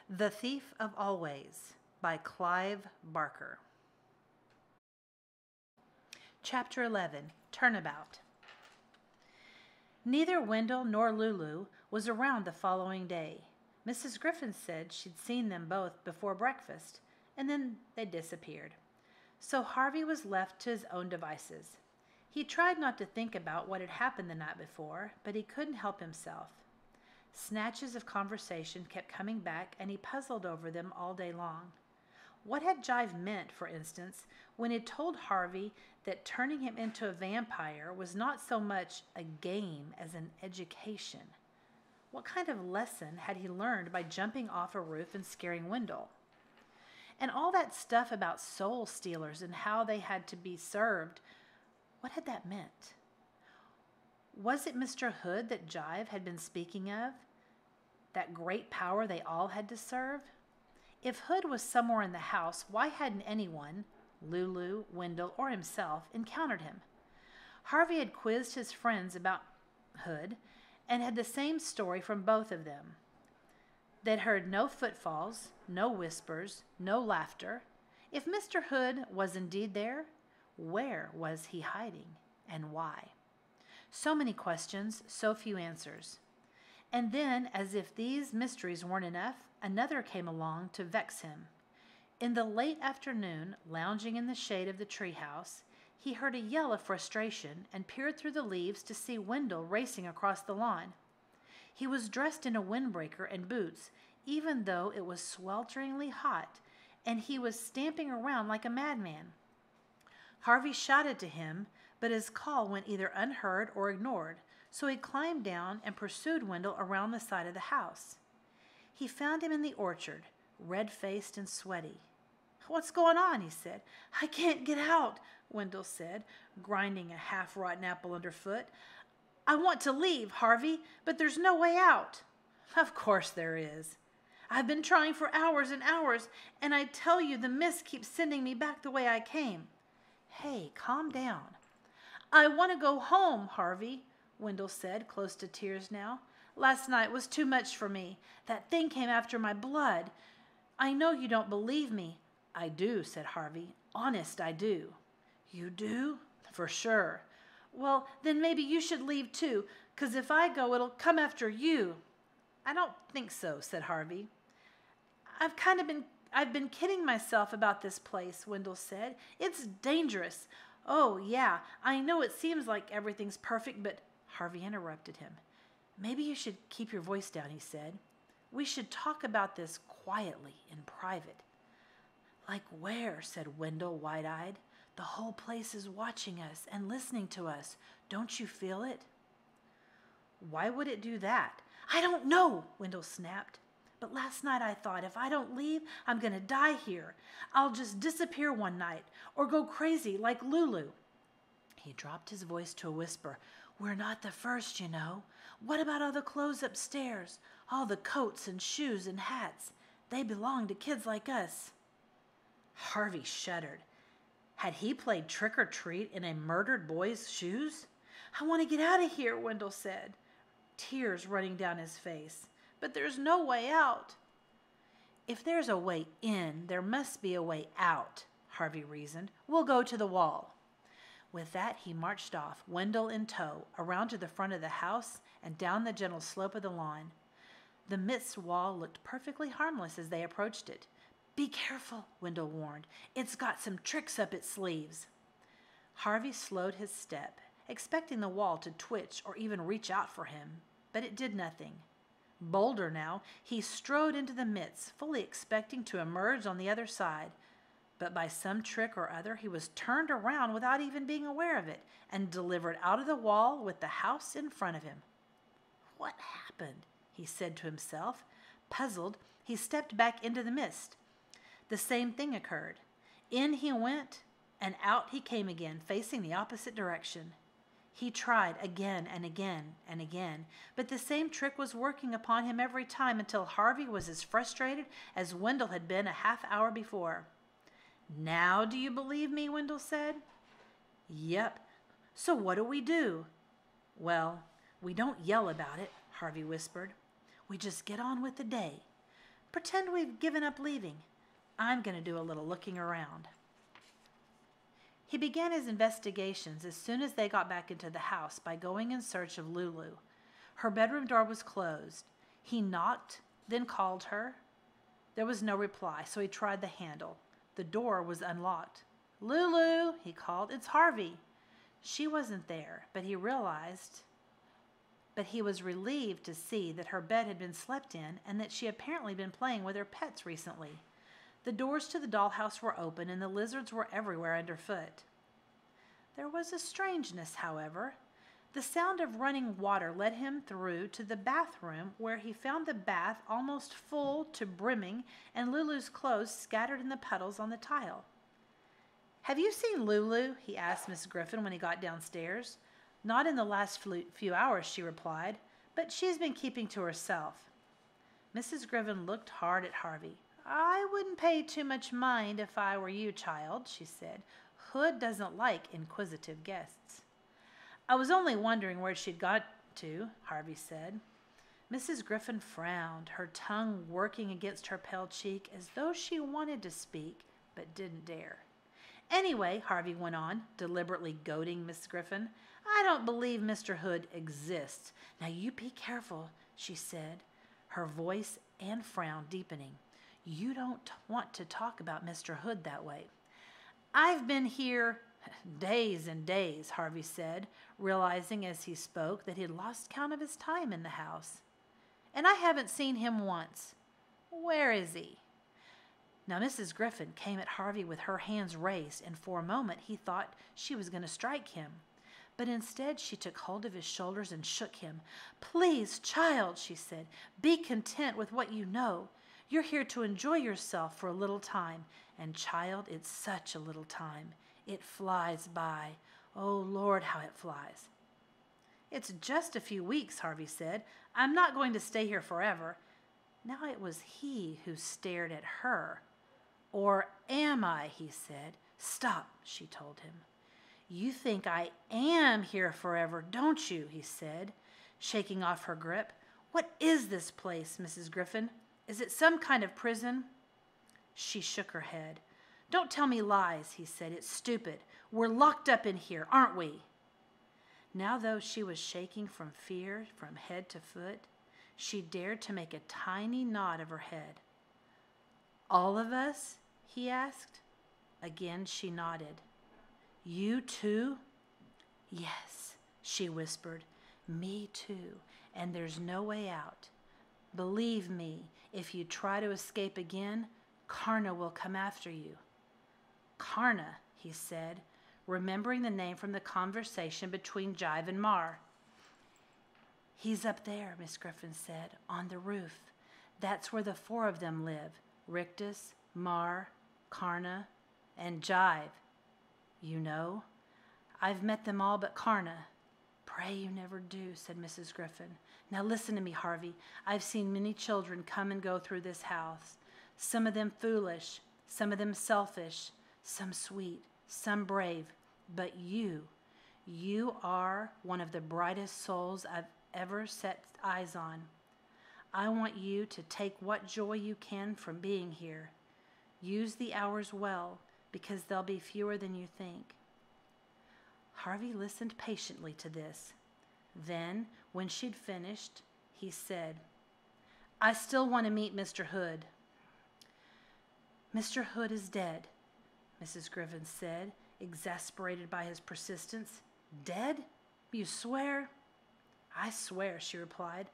The Thief of Always by Clive Barker. Chapter 11. Turnabout. Neither Wendell nor Lulu was around the following day. Mrs. Griffin said she'd seen them both before breakfast, and then they disappeared. So Harvey was left to his own devices. He tried not to think about what had happened the night before, but he couldn't help himself. Snatches of conversation kept coming back, and he puzzled over them all day long. What had Jive meant, for instance, when he told Harvey that turning him into a vampire was not so much a game as an education? What kind of lesson had he learned by jumping off a roof and scaring Wendell? And all that stuff about soul stealers and how they had to be served, what had that meant? Was it Mr. Hood that Jive had been speaking of? That great power they all had to serve? If Hood was somewhere in the house, why hadn't anyone, Lulu, Wendell, or himself, encountered him? Harvey had quizzed his friends about Hood and had the same story from both of them. They'd heard no footfalls, no whispers, no laughter. If Mr. Hood was indeed there, where was he hiding, and why? So many questions, so few answers. And then, as if these mysteries weren't enough, another came along to vex him. In the late afternoon, lounging in the shade of the treehouse, he heard a yell of frustration and peered through the leaves to see Wendell racing across the lawn. He was dressed in a windbreaker and boots, even though it was swelteringly hot, and he was stamping around like a madman. Harvey shouted to him, but his call went either unheard or ignored, so he climbed down and pursued Wendell around the side of the house. He found him in the orchard, red-faced and sweaty. "What's going on?" he said. "I can't get out," Wendell said, grinding a half-rotten apple underfoot. "I want to leave, Harvey, but there's no way out." "Of course there is. I've been trying for hours and hours, and I tell you the mist keeps sending me back the way I came." "Hey, calm down." "I want to go home, Harvey," Wendell said, close to tears now. "Last night was too much for me. That thing came after my blood. I know you don't believe me." "I do," said Harvey. "Honest, I do." "You do?" "For sure." "Well, then maybe you should leave too, 'cause if I go, it'll come after you." "I don't think so," said Harvey. I've been kidding myself about this place," Wendell said. "It's dangerous." "Oh, yeah, I know it seems like everything's perfect, but—" Harvey interrupted him. "Maybe you should keep your voice down," he said. "We should talk about this quietly, in private." "Like where?" said Wendell, wide-eyed. "The whole place is watching us and listening to us. Don't you feel it?" "Why would it do that?" "I don't know," Wendell snapped. "But last night I thought, if I don't leave, I'm going to die here. I'll just disappear one night, or go crazy like Lulu." He dropped his voice to a whisper. "We're not the first, you know. What about all the clothes upstairs? All the coats and shoes and hats? They belong to kids like us." Harvey shuddered. Had he played trick-or-treat in a murdered boy's shoes? "I want to get out of here," Wendell said, tears running down his face. "But there's no way out." "If there's a way in, there must be a way out," Harvey reasoned. "We'll go to the wall." With that, he marched off, Wendell in tow, around to the front of the house and down the gentle slope of the lawn. The mist wall looked perfectly harmless as they approached it. "Be careful," Wendell warned. "It's got some tricks up its sleeves." Harvey slowed his step, expecting the wall to twitch or even reach out for him, but it did nothing. Bolder now, he strode into the midst, fully expecting to emerge on the other side. But by some trick or other, he was turned around without even being aware of it, and delivered out of the wall with the house in front of him. "What happened?" he said to himself. Puzzled, he stepped back into the mist. The same thing occurred. In he went, and out he came again, facing the opposite direction. He tried again and again and again, but the same trick was working upon him every time, until Harvey was as frustrated as Wendell had been a half hour before. "Now do you believe me?" Wendell said. "Yep. So what do we do?" "Well, we don't yell about it," Harvey whispered. "We just get on with the day. Pretend we've given up leaving. I'm going to do a little looking around." He began his investigations as soon as they got back into the house by going in search of Lulu. Her bedroom door was closed. He knocked, then called her. There was no reply, so he tried the handle. The door was unlocked. "Lulu," he called, "it's Harvey." She wasn't there, but he was relieved to see that her bed had been slept in and that she had apparently been playing with her pets recently. The doors to the dollhouse were open and the lizards were everywhere underfoot. There was a strangeness, however. The sound of running water led him through to the bathroom, where he found the bath almost full to brimming and Lulu's clothes scattered in the puddles on the tile. "Have you seen Lulu?" he asked Miss Griffin when he got downstairs. "Not in the last few hours," she replied, "but she's been keeping to herself." Mrs. Griffin looked hard at Harvey. "I wouldn't pay too much mind if I were you, child," she said. "Hood doesn't like inquisitive guests." "I was only wondering where she'd got to," Harvey said. Mrs. Griffin frowned, her tongue working against her pale cheek as though she wanted to speak but didn't dare. "Anyway," Harvey went on, deliberately goading Miss Griffin, "I don't believe Mr. Hood exists. Now you be careful," she said, her voice and frown deepening. "You don't want to talk about Mr. Hood that way." "I've been here days and days," Harvey said, realizing as he spoke that he had lost count of his time in the house. "And I haven't seen him once. Where is he?" Now Mrs. Griffin came at Harvey with her hands raised, and for a moment he thought she was going to strike him. But instead she took hold of his shoulders and shook him. "Please, child," she said, "be content with what you know. You're here to enjoy yourself for a little time. And child, it's such a little time. It flies by. Oh, Lord, how it flies." "It's just a few weeks," Harvey said. "I'm not going to stay here forever." Now it was he who stared at her. "Or am I?" he said. "Stop," she told him. "You think I am here forever, don't you?" he said, shaking off her grip. "What is this place, Mrs. Griffin? Is it some kind of prison?" She shook her head. "Don't tell me lies," he said. "It's stupid. We're locked up in here, aren't we?" Now, though she was shaking from fear from head to foot, she dared to make a tiny nod of her head. "All of us?" he asked. Again she nodded. "You too?" "Yes," she whispered. "Me too. And there's no way out. Believe me, if you try to escape again, Karna will come after you." "Karna," he said, remembering the name from the conversation between Jive and Mar. "He's up there," Miss Griffin said, "on the roof. That's where the 4 of them live. Rictus, Mar, Karna, and Jive. You know? I've met them all but Karna." "Pray you never do," said Mrs. Griffin. "Now listen to me, Harvey. I've seen many children come and go through this house. Some of them foolish, some of them selfish, some sweet, some brave. But you are one of the brightest souls I've ever set eyes on. I want you to take what joy you can from being here. Use the hours well, because they'll be fewer than you think." Harvey listened patiently to this. Then, when she'd finished, he said, "I still want to meet Mr. Hood." "Mr. Hood is dead," Mrs. Griffin said, exasperated by his persistence. "Dead? You swear?" "I swear," she replied.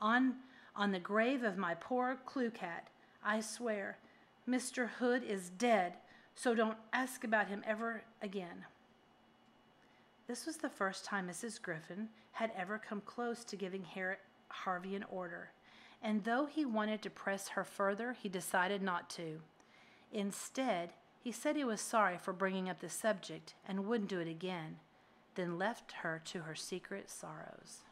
On the grave of my poor Clue Cat, I swear. Mr. Hood is dead, so don't ask about him ever again." This was the first time Mrs. Griffin had ever come close to giving Harvey an order, and though he wanted to press her further, he decided not to. Instead, he said he was sorry for bringing up the subject and wouldn't do it again, then left her to her secret sorrows.